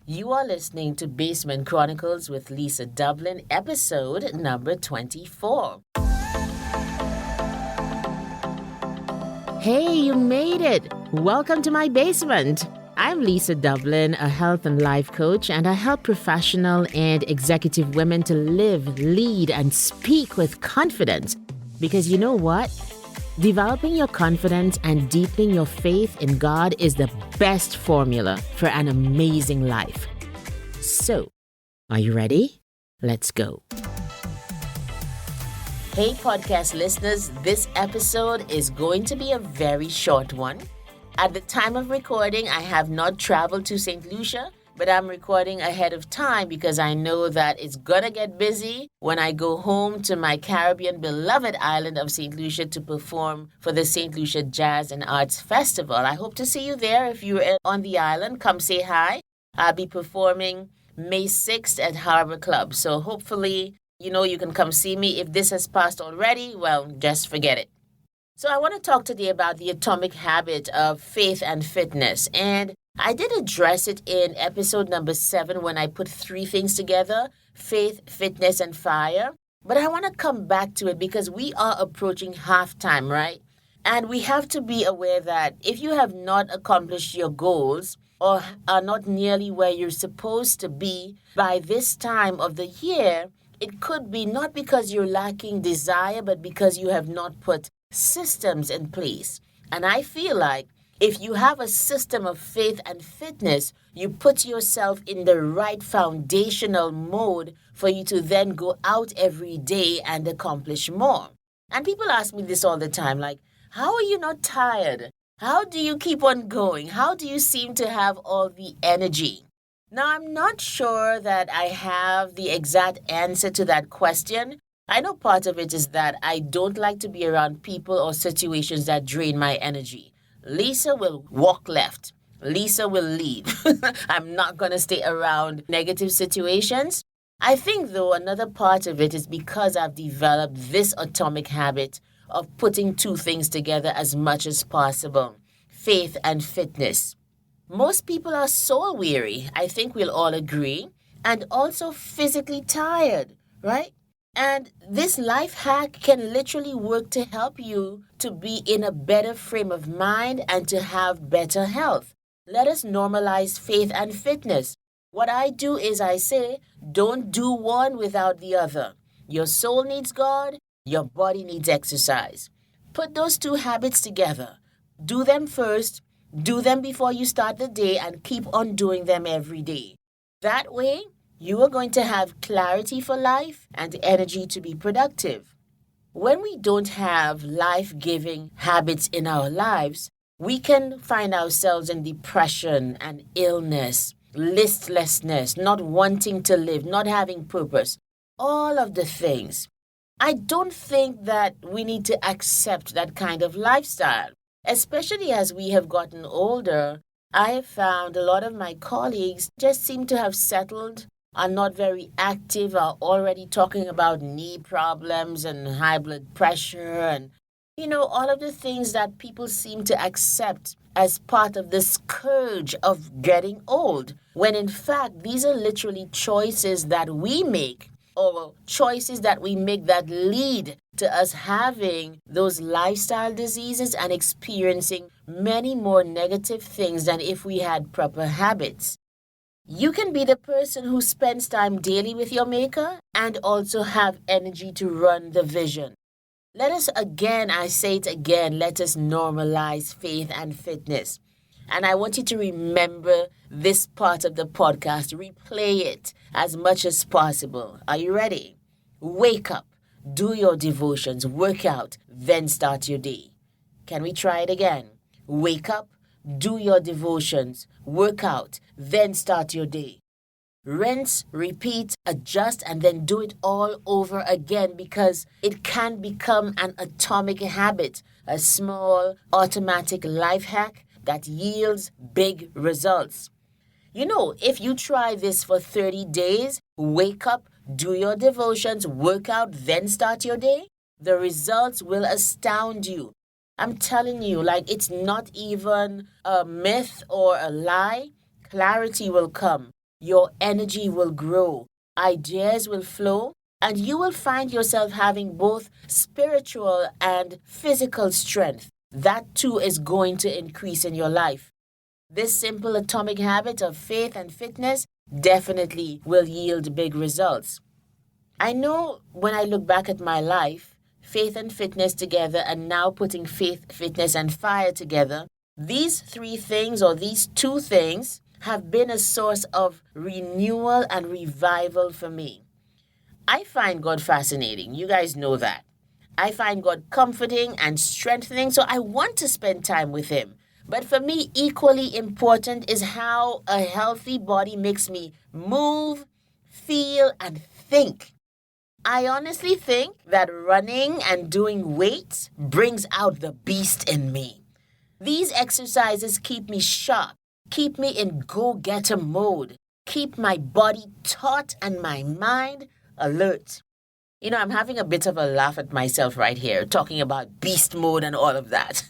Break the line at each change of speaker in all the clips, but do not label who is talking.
You are listening to Basement Chronicles with Lisa Dublin, episode number 24. Hey, you made it! Welcome to my basement. I'm Lisa Dublin, a health and life coach, and I help professional and executive women to live, lead, and speak with confidence. Because you know what? Developing your confidence and deepening your faith in God is the best formula for an amazing life. So, are you ready? Let's go. Hey, podcast listeners, this episode is going to be a very short one. At the time of recording, I have not traveled to St. Lucia, but I'm recording ahead of time because I know that it's gonna get busy when I go home to my Caribbean beloved island of St. Lucia to perform for the St. Lucia Jazz and Arts Festival. I hope to see you there. If you're on the island, come say hi. I'll be performing May 6th at Harbor Club. So hopefully, you can come see me. If this has passed already, well, just forget it. So I want to talk today about the atomic habit of faith and fitness. And I did address it in episode number 7 when I put 3 things together: faith, fitness, and fire. But I want to come back to it because we are approaching halftime, right? And we have to be aware that if you have not accomplished your goals or are not nearly where you're supposed to be by this time of the year, it could be not because you're lacking desire, but because you have not put systems in place. And I feel like if you have a system of faith and fitness, you put yourself in the right foundational mode for you to then go out every day and accomplish more. And people ask me this all the time, like, how are you not tired? How do you keep on going? How do you seem to have all the energy? Now, I'm not sure that I have the exact answer to that question. I know part of it is that I don't like to be around people or situations that drain my energy. Lisa will walk left. Lisa will leave. I'm not going to stay around negative situations. I think, though, another part of it is because I've developed this atomic habit of putting 2 things together as much as possible: faith and fitness. Most people are soul weary, I think we'll all agree, and also physically tired, right? And this life hack can literally work to help you to be in a better frame of mind and to have better health. Let us normalize faith and fitness. What I do is I say, don't do one without the other. Your soul needs God, your body needs exercise. Put those 2 habits together. Do them first, do them before you start the day, and keep on doing them every day. That way, you are going to have clarity for life and energy to be productive. When we don't have life-giving habits in our lives, we can find ourselves in depression and illness, listlessness, not wanting to live, not having purpose, all of the things. I don't think that we need to accept that kind of lifestyle, especially as we have gotten older. I have found a lot of my colleagues just seem to have settled, are not very active, are already talking about knee problems and high blood pressure and, all of the things that people seem to accept as part of the scourge of getting old, when in fact these are literally choices that we make, or choices that we make that lead to us having those lifestyle diseases and experiencing many more negative things than if we had proper habits. You can be the person who spends time daily with your maker and also have energy to run the vision. Let us again, I say it again, let us normalize faith and fitness. And I want you to remember this part of the podcast, replay it as much as possible. Are you ready? Wake up, do your devotions, work out, then start your day. Can we try it again? Wake up, do your devotions, work out, then start your day. Rinse, repeat, adjust, and then do it all over again, because it can become an atomic habit, a small automatic life hack that yields big results. If you try this for 30 days, wake up, do your devotions, work out, then start your day, the results will astound you. I'm telling you, it's not even a myth or a lie. Clarity will come. your energy will grow, ideas will flow, and you will find yourself having both spiritual and physical strength. That too is going to increase in your life. This simple atomic habit of faith and fitness definitely will yield big results. I know when I look back at my life, faith and fitness together, and now putting faith, fitness, and fire together, these three things or these two things have been a source of renewal and revival for me. I find God fascinating. You guys know that. I find God comforting and strengthening, so I want to spend time with Him. But for me, equally important is how a healthy body makes me move, feel, and think. I honestly think that running and doing weights brings out the beast in me. These exercises keep me sharp, keep me in go-getter mode, keep my body taut and my mind alert. I'm having a bit of a laugh at myself right here, talking about beast mode and all of that.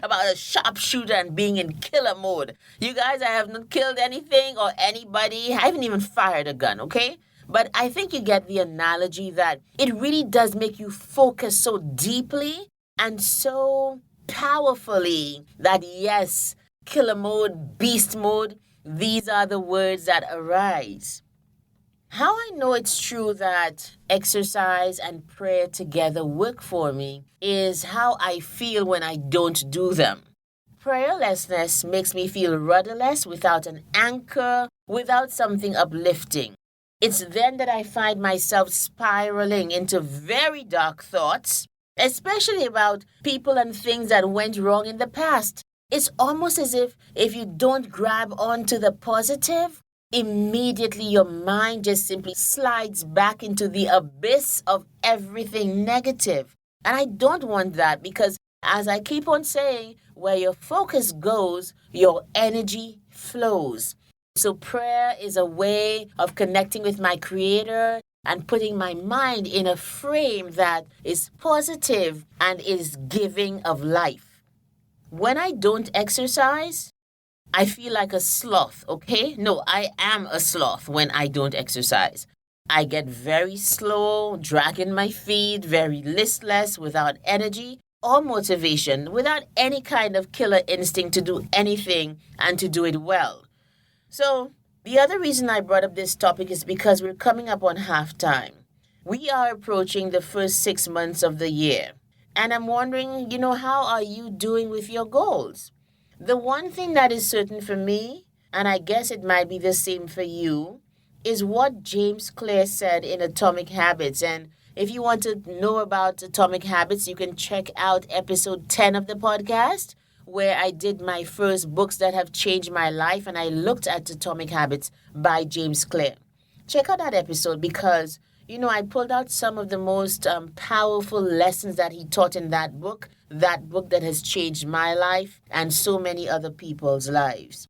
About a sharpshooter and being in killer mode. You guys, I have not killed anything or anybody. I haven't even fired a gun, okay? But I think you get the analogy that it really does make you focus so deeply and so powerfully that yes, killer mode, beast mode, these are the words that arise. How I know it's true that exercise and prayer together work for me is how I feel when I don't do them. Prayerlessness makes me feel rudderless, without an anchor, without something uplifting. It's then that I find myself spiraling into very dark thoughts, especially about people and things that went wrong in the past. It's almost as if you don't grab onto the positive, immediately your mind just simply slides back into the abyss of everything negative. And I don't want that because, as I keep on saying, where your focus goes, your energy flows. So prayer is a way of connecting with my Creator and putting my mind in a frame that is positive and is giving of life. When I don't exercise, I feel like a sloth, okay? No, I am a sloth when I don't exercise. I get very slow, dragging my feet, very listless, without energy or motivation, without any kind of killer instinct to do anything and to do it well. So, the other reason I brought up this topic is because we're coming up on halftime. We are approaching the first 6 months of the year. And I'm wondering, how are you doing with your goals? The one thing that is certain for me, and I guess it might be the same for you, is what James Clear said in Atomic Habits. And if you want to know about Atomic Habits, you can check out episode 10 of the podcast, where I did my first books that have changed my life, and I looked at Atomic Habits by James Clear. Check out that episode because, I pulled out some of the most powerful lessons that he taught in that book that has changed my life and so many other people's lives.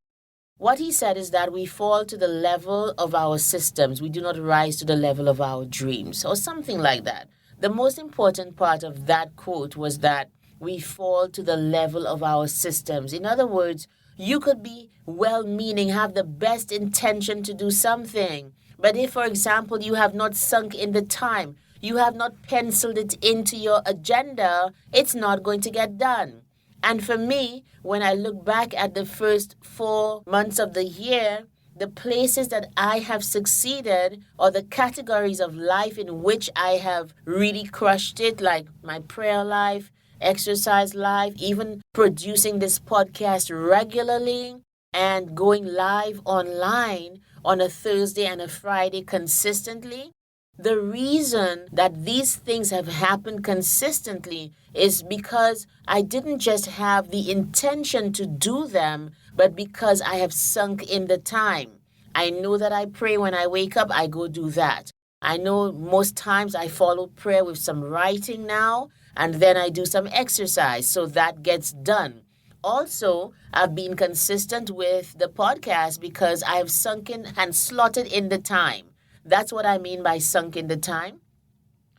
What he said is that we fall to the level of our systems. We do not rise to the level of our dreams, or something like that. The most important part of that quote was that we fall to the level of our systems. In other words, you could be well-meaning, have the best intention to do something. But if, for example, you have not sunk in the time, you have not penciled it into your agenda, it's not going to get done. And for me, when I look back at the first 4 months of the year, the places that I have succeeded or the categories of life in which I have really crushed it, like my prayer life, exercise life, even producing this podcast regularly and going live online on a Thursday and a Friday consistently. The reason that these things have happened consistently is because I didn't just have the intention to do them, but because I have sunk in the time. I know that I pray when I wake up, I go do that. I know most times I follow prayer with some writing now, and then I do some exercise, so that gets done. Also, I've been consistent with the podcast because I have sunk in and slotted in the time. That's what I mean by sunk in the time.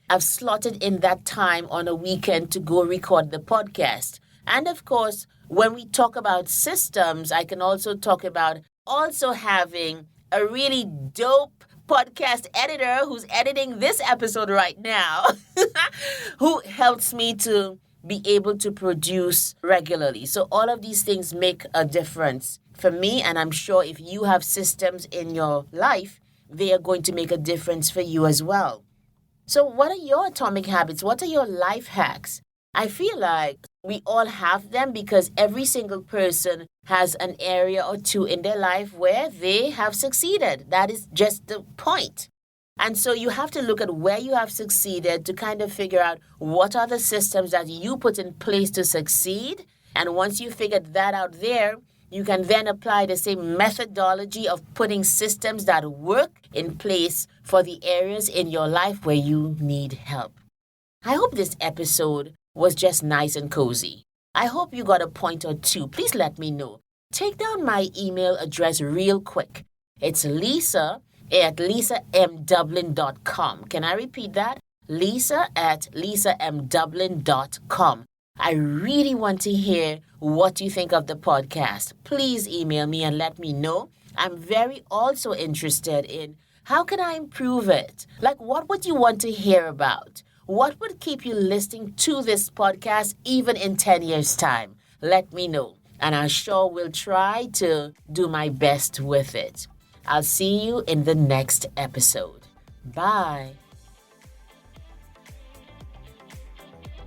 I've slotted in that time on a weekend to go record the podcast. And of course, when we talk about systems, I can also talk about also having a really dope podcast editor who's editing this episode right now, who helps me to be able to produce regularly. So all of these things make a difference for me, and I'm sure if you have systems in your life, they are going to make a difference for you as well. So what are your atomic habits? What are your life hacks? I feel like we all have them because every single person has an area or two in their life where they have succeeded. That is just the point. And so you have to look at where you have succeeded to kind of figure out what are the systems that you put in place to succeed. And once you figured that out there, you can then apply the same methodology of putting systems that work in place for the areas in your life where you need help. I hope this episode was just nice and cozy. I hope you got a point or two. Please let me know. Take down my email address real quick. It's lisa@lisamdublin.com. Can I repeat that? lisa@lisamdublin.com. I really want to hear what you think of the podcast. Please email me and let me know. I'm very also interested in how can I improve it? Like, what would you want to hear about? What would keep you listening to this podcast even in 10 years' time? Let me know, and I sure will try to do my best with it. I'll see you in the next episode. Bye.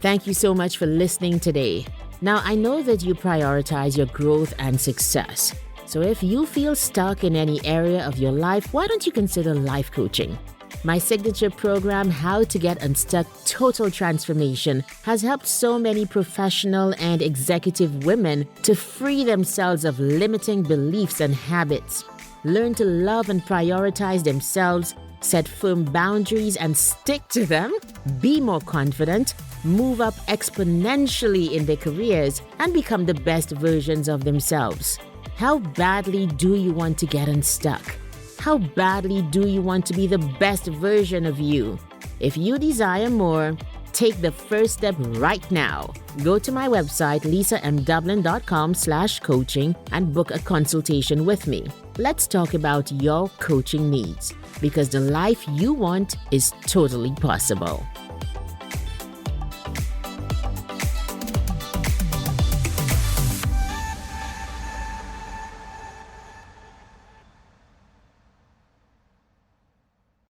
Thank you so much for listening today. Now, I know that you prioritize your growth and success. So if you feel stuck in any area of your life, why don't you consider life coaching? My signature program, How to Get Unstuck Total Transformation, has helped so many professional and executive women to free themselves of limiting beliefs and habits, learn to love and prioritize themselves, set firm boundaries and stick to them, be more confident, move up exponentially in their careers, and become the best versions of themselves. How badly do you want to get unstuck? How badly do you want to be the best version of you? If you desire more, take the first step right now. Go to my website, lisamdublin.com/coaching, and book a consultation with me. Let's talk about your coaching needs, because the life you want is totally possible.